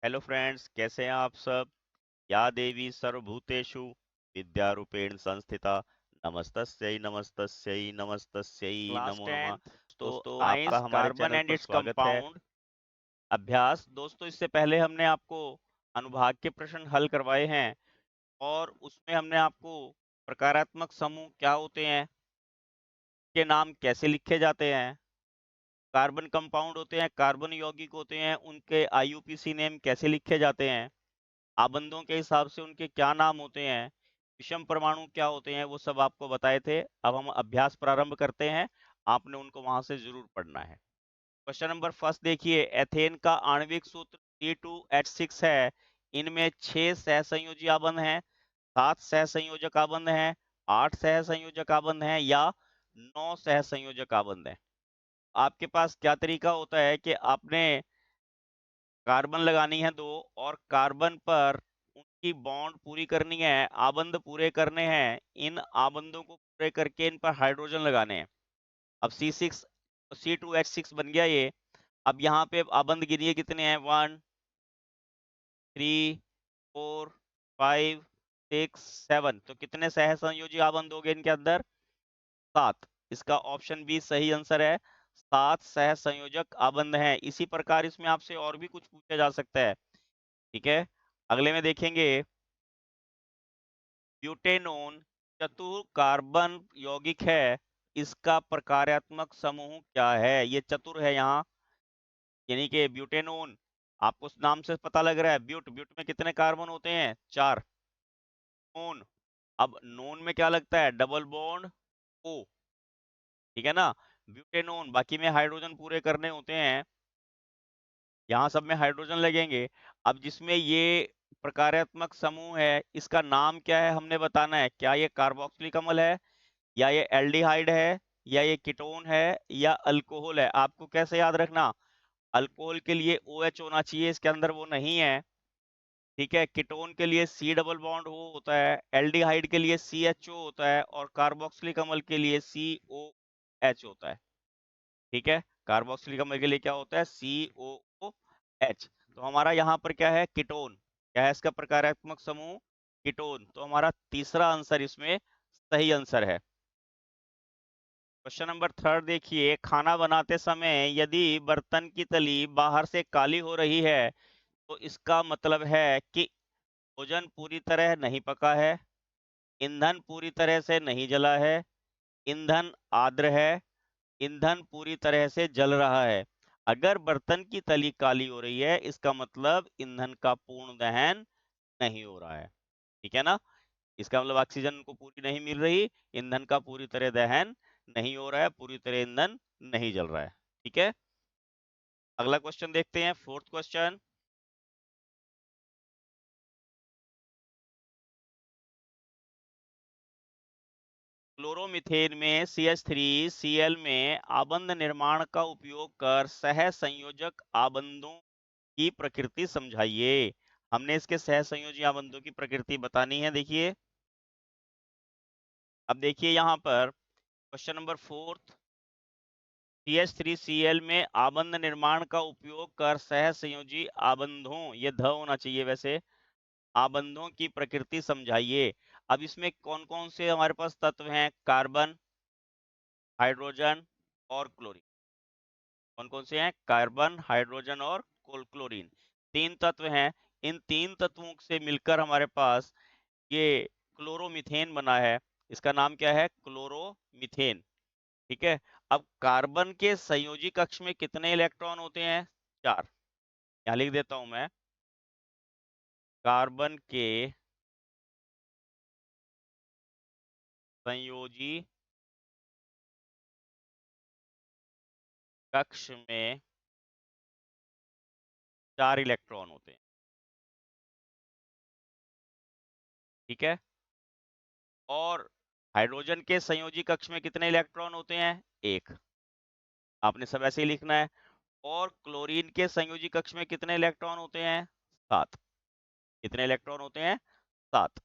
Hello friends, कैसे हैं आप सब। या देवी सर्वभूतेषु विद्यारूपेण संस्थिता, नमस्तस्यै नमस्तस्यै नमस्तस्यै क्लास नमो नमः। 10th दोस्तों, आपका साइंस हमारे कार्बन चैनल एंड पर इट्स स्वागत है। कंपाउंड। अभ्यास दोस्तों, इससे पहले हमने आपको अनुभाग के प्रश्न हल करवाए हैं और उसमें हमने आपको प्रकारात्मक समूह क्या होते हैं, के नाम कैसे लिखे जाते हैं, कार्बन कंपाउंड होते हैं, कार्बन यौगिक होते हैं, उनके आईयूपीसी नेम कैसे लिखे जाते हैं, आबंधों के हिसाब से उनके क्या नाम होते हैं, विषम परमाणु क्या होते हैं, वो सब आपको बताए थे। अब हम अभ्यास प्रारंभ करते हैं। आपने उनको वहां से जरूर पढ़ना है। क्वेश्चन नंबर फर्स्ट देखिए, एथेन का आणविक सूत्र C2H6 है। इनमें 6 सहसंयोजी आबंध हैं, 7 सहसंयोजक आबंध हैं, 8 सहसंयोजक आबंध हैं या 9 सहसंयोजक आबंध हैं। आपके पास क्या तरीका होता है कि आपने कार्बन लगानी है 2 और कार्बन पर उनकी बॉन्ड पूरी करनी है, आबंध पूरे करने हैं। इन आबंधों को पूरे करके इन पर हाइड्रोजन लगाने हैं। अब C2H6 बन गया ये। अब यहाँ पे आबंध गिनिए कितने हैं, 1 3 4 5 6 7। तो कितने सहसंयोजी आबंध हो गए इनके अंदर, 7। इसका ऑप्शन बी सही आंसर है। 7 सहसंयोजक आबंध हैं। इसी प्रकार इसमें आपसे और भी कुछ पूछा जा सकता है। ठीक है, अगले में देखेंगे, ब्यूटेनोन चतुर कार्बन यौगिक है। इसका प्रकार्यात्मक समूह क्या है। ये चतुर है यहाँ, यानी कि ब्यूटेनोन, आपको उस नाम से पता लग रहा है। ब्यूट ब्यूट में कितने कार्बन होते हैं, 4। नोन, अब नोन में क्या लगता है, डबल बॉन्ड ओ। ठीक है ना, ब्यूटेनोन, बाकी में हाइड्रोजन पूरे करने होते हैं, यहाँ सब में हाइड्रोजन लगेंगे। अब जिसमें ये प्रकार्यात्मक समूह है, इसका नाम क्या है हमने बताना है। क्या ये कार्बोक्सिलिक अम्ल है, या ये एल्डिहाइड है, या ये कीटोन है, या अल्कोहल है। आपको कैसे याद रखना, अल्कोहल के लिए OH होना चाहिए, इसके अंदर वो नहीं है। ठीक है, कीटोन के लिए C डबल बॉन्ड O होता है, एल्डिहाइड के लिए CHO होता है और कार्बोक्सिलिक अम्ल के लिए COH होता है। ठीक है, कार्बोक्सिलिक अम्ल के लिए क्या होता है, COOH। तो हमारा यहाँ पर क्या है, कीटोन। क्या है इसका प्रकारात्मक समूह, कीटोन। तो हमारा तीसरा आंसर इसमें सही आंसर है। क्वेश्चन नंबर थर्ड देखिए, खाना बनाते समय यदि बर्तन की तली बाहर से काली हो रही है तो इसका मतलब है कि भोजन पूरी तरह नहीं पका है, ईंधन पूरी तरह से नहीं जला है, ईंधन आर्द्र है, ईंधन पूरी तरह से जल रहा है। अगर बर्तन की तली काली हो रही है, इसका मतलब ईंधन का पूर्ण दहन नहीं हो रहा है। ठीक है ना, इसका मतलब ऑक्सीजन को पूरी नहीं मिल रही, ईंधन का पूरी तरह दहन नहीं हो रहा है, पूरी तरह ईंधन नहीं जल रहा है। ठीक है, अगला क्वेश्चन देखते हैं, फोर्थ क्वेश्चन। क्लोरोमीथेन में CH3Cl में आबंध निर्माण का उपयोग कर सह संयोजक आबंधों की प्रकृति समझाइए। हमने इसके सह संयोजी आबंधों की प्रकृति बतानी है। देखिए, अब देखिए यहाँ पर क्वेश्चन नंबर फोर्थ, CH3Cl में आबंध निर्माण का उपयोग कर सह संयोजी आबंधों, ये ध होना चाहिए वैसे, आबंधों की प्रकृति समझाइए। अब इसमें कौन कौन से हमारे पास तत्व हैं, कार्बन, हाइड्रोजन और क्लोरीन। कौन कौन से हैं, कार्बन, हाइड्रोजन और क्लोरीन, 3 तत्व हैं। इन 3 तत्वों से मिलकर हमारे पास ये क्लोरोमीथेन बना है। इसका नाम क्या है, क्लोरोमीथेन। ठीक है, अब कार्बन के संयोजी कक्ष में कितने इलेक्ट्रॉन होते हैं, 4। यहाँ लिख देता हूं मैं, कार्बन के संयोजी कक्ष में 4 इलेक्ट्रॉन होते हैं। ठीक है, और हाइड्रोजन के संयोजी कक्ष में कितने इलेक्ट्रॉन होते हैं, 1। आपने सब ऐसे ही लिखना है। और क्लोरीन के संयोजी कक्ष में कितने इलेक्ट्रॉन होते हैं, 7। कितने इलेक्ट्रॉन होते हैं, 7।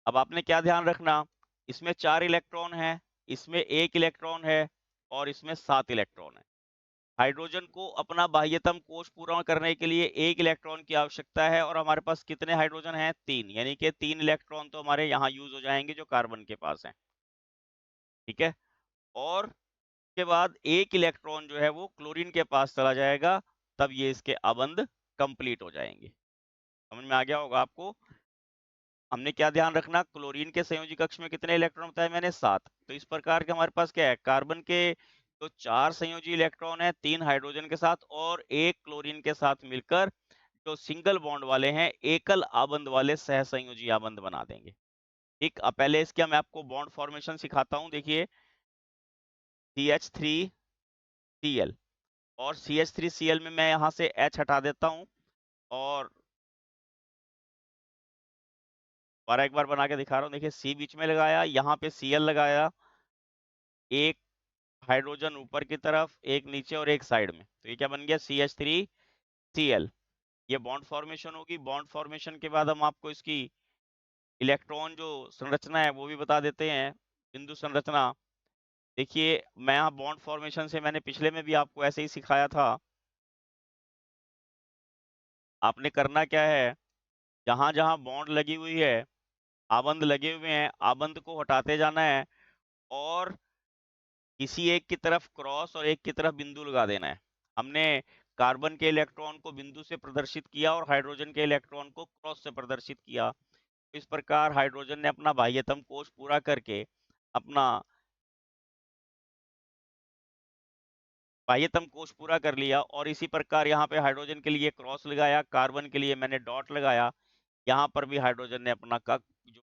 अब आपने क्या ध्यान रखना, इसमें 4 इलेक्ट्रॉन है, इसमें 1 इलेक्ट्रॉन है और इसमें 7 इलेक्ट्रॉन है। हाइड्रोजन को अपना बाह्यतम कोश पूरा करने के लिए 1 इलेक्ट्रॉन की आवश्यकता है और हमारे पास कितने हाइड्रोजन हैं? 3, यानी कि 3 इलेक्ट्रॉन तो हमारे यहाँ यूज हो जाएंगे जो कार्बन के पास हैं। ठीक है, और के बाद 1 इलेक्ट्रॉन जो है वो क्लोरीन के पास चला जाएगा, तब ये इसके अबंध कंप्लीट हो जाएंगे। समझ में आ गया होगा आपको। हमने क्या ध्यान रखना, क्लोरीन के संयोजी कक्ष में कितने इलेक्ट्रॉन बताए मैंने? 7। तो इस प्रकार के हमारे पास क्या है, कार्बन के तो 4 संयोजी इलेक्ट्रॉन है, 3 हाइड्रोजन के साथ और 1 क्लोरीन के साथ मिलकर जो सिंगल बॉन्ड वाले हैं, एकल आबंध वाले सहसंयोजी आबंध बना देंगे। ठीक, अब पहले इसके मैं आपको बॉन्ड फॉर्मेशन सिखाता हूं। देखिए, CH3Cl और CH3Cl में मैं यहां से H हटा देता हूं और एक बार बना के दिखा रहा हूं। देखिए, C बीच में लगाया, यहाँ पे Cl लगाया, एक हाइड्रोजन ऊपर की तरफ, एक नीचे और एक साइड में, तो ये क्या बन गया? CH3Cl। ये बॉन्ड फॉर्मेशन होगी। बॉन्ड फॉर्मेशन के बाद हम आपको इसकी इलेक्ट्रॉन जो संरचना है वो भी बता देते हैं, बिंदु संरचना। देखिए, मैं यहाँ बॉन्ड फॉर्मेशन से मैंने पिछले में भी आपको ऐसे ही सिखाया था। आपने करना क्या है, जहां जहां बॉन्ड लगी हुई है, आबंध लगे हुए हैं, आबंध को हटाते जाना है और किसी एक की तरफ क्रॉस और एक की तरफ बिंदु लगा देना है। हमने कार्बन के इलेक्ट्रॉन को बिंदु से प्रदर्शित किया और हाइड्रोजन के इलेक्ट्रॉन को क्रॉस से प्रदर्शित किया। इस प्रकार हाइड्रोजन ने अपना बाह्यतम कोश पूरा करके अपना बाह्यतम कोश पूरा कर लिया, और इसी प्रकार यहाँ पे हाइड्रोजन के लिए क्रॉस लगाया, कार्बन के लिए मैंने डॉट लगाया। यहाँ पर भी हाइड्रोजन ने अपना का जो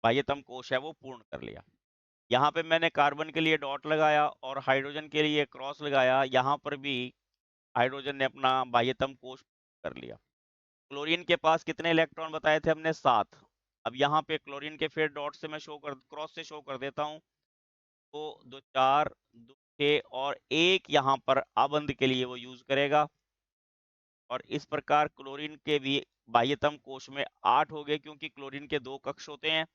बाह्यतम कोश है वो पूर्ण कर लिया। यहाँ पे मैंने कार्बन के लिए डॉट लगाया और हाइड्रोजन के लिए क्रॉस लगाया, यहाँ पर भी हाइड्रोजन ने अपना बाह्यतम कोश कर लिया। क्लोरीन के पास कितने इलेक्ट्रॉन बताए थे हमने? 7। अब यहाँ पे क्लोरीन के फिर डॉट से मैं क्रॉस से शो कर देता हूँ। तो 2 4 2 6 और 1 यहाँ पर आबंध के लिए वो यूज करेगा, और इस प्रकार क्लोरीन के भी बाह्यतम कोश में 8 हो गए, क्योंकि क्लोरीन के 2 कक्ष होते हैं।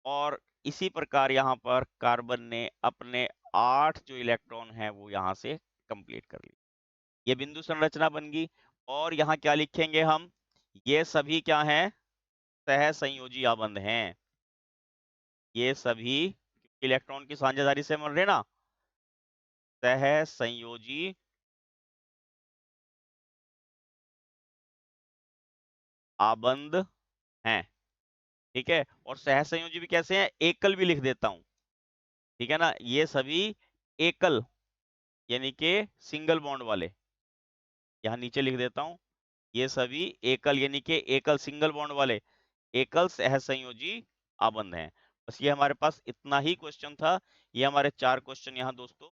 और इसी प्रकार यहाँ पर कार्बन ने अपने 8 जो इलेक्ट्रॉन है वो यहाँ से कंप्लीट कर लिए। ये बिंदु संरचना बन गई। और यहाँ क्या लिखेंगे हम? ये सभी क्या हैं? सहसंयोजी आबंध हैं। ये सभी इलेक्ट्रॉन की साझेदारी से मिल रहे ना, सहसंयोजी आबंध हैं। ठीक है, और सहसंयोजी भी कैसे हैं? एकल भी लिख देता हूं। ठीक है ना, ये सभी एकल यानी कि सिंगल बॉन्ड वाले, यहाँ नीचे लिख देता हूं, ये सभी एकल यानी कि एकल सिंगल बॉन्ड वाले एकल सहसंयोजी आबंध हैं। बस ये हमारे पास इतना ही क्वेश्चन था। ये हमारे 4 क्वेश्चन यहाँ दोस्तों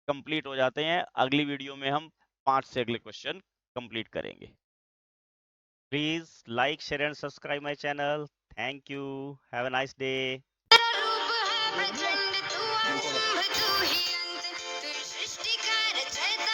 कंप्लीट हो जाते हैं। अगली वीडियो में हम 5 से अगले क्वेश्चन कंप्लीट करेंगे। Please like, share and subscribe my channel. Thank you, have a nice day. रूप है प्रचंड तू आरंभ तू ही अंत, फिर सृष्टि का रचयिता